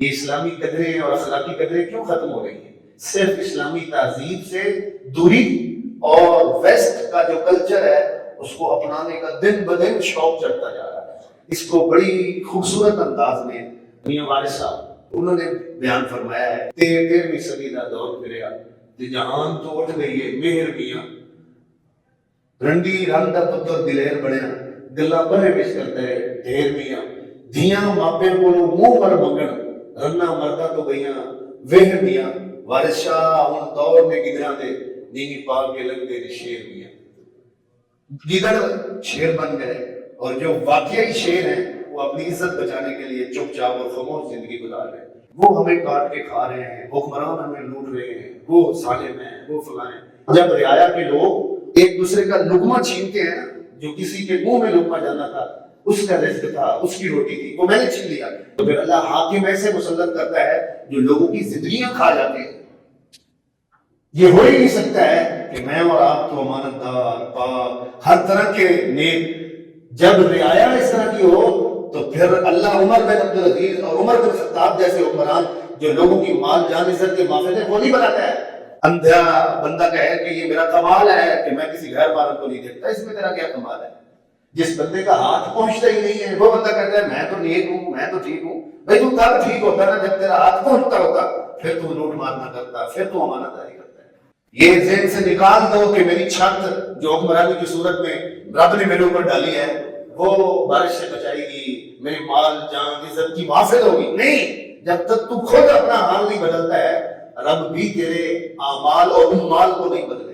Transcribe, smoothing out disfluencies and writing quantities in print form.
یہ اسلامی قدریں اور اخلاقی قدریں کیوں ختم ہو رہی ہیں؟ صرف اسلامی تہذیب سے دوری اور ویسٹ کا جو کلچر ہے اس کو اپنانے کا دن بدن شوق چڑھتا جا رہا ہے۔ اس کو بڑی خوبصورت انداز میں میاں وارث صاحب انہوں نے بیان فرمایا ہے، 13ویں صدی کا دور پھریا تے جہان تو اٹھ گئی ہے مہر میاں رنڈی رنگ دا پتر دلیر بنیا گلا بڑے پیش کرتا ہے ڈھیر میاں دھیاں ماپے کو منہ پر منگن رنا مردہ تو گئیاں وہر میاں وارث شاہ ان دور میں گدرا دے نیمی پاک کے لگ دے شیر میاں گدڑ شیر بن گئے اور جو واقعی شیر ہیں وہ اپنی عزت بچانے کے لیے چپ چاپ اور خاموش زندگی گزار رہے ہیں، وہ ہمیں کاٹ کے کھا رہے ہیں، حکمران ہمیں لوٹ رہے ہیں، وہ ظالم ہیں، وہ فلاں ہیں۔ جب رعایا کے لوگ ایک دوسرے کا لقمہ چھینتے ہیں، جو کسی کے منہ میں لقمہ جانا تھا اس کا رزق تھا، اس کی روٹی تھی، وہ میں نے چھین لیا، تو پھر اللہ حاکم ایسے مسلط کرتا ہے جو لوگوں کی زندگیاں کھا جاتے ہیں۔ یہ ہو ہی نہیں سکتا ہے کہ میں اور آپ تو امانت دار پاک ہر طرح کے نیک، جب رعایا اس طرح کی ہو تو پھر اللہ عمر بن عبدالعزیز اور عمر بن خطاب جیسے حکمران جو لوگوں کی مال جان عزت کے محافظ ہیں وہ نہیں بناتا ہے۔ اندھا بندہ کہے کہ یہ میرا کمال ہے کہ میں کسی غیر مالک کو نہیں دیکھتا، اس میں تیرا کیا کمال ہے؟ جس بندے کا ہاتھ پہنچتا ہی نہیں ہے وہ بندہ کہتا ہے میں تو نیک ہوں، میں تو ٹھیک ہوں۔ بھائی تو تب ٹھیک ہوتا نا جب تیرا ہاتھ پہنچتا ہوتا، پھر تو لوٹ مار نہ کرتا، پھر تو امانت داری کرتا ہے۔ یہ ذہن سے نکال دو کہ میری چھت جو حکمرانی کی صورت میں رب نے میرے اوپر ڈالی ہے وہ بارش سے بچائے گی، میری مال جان عزت کی محافظ ہوگی، نہیں۔ جب تک تو خود اپنا حال نہیں بدلتا ہے رب بھی تیرے اعمال اور اعمال کو نہیں بدلے۔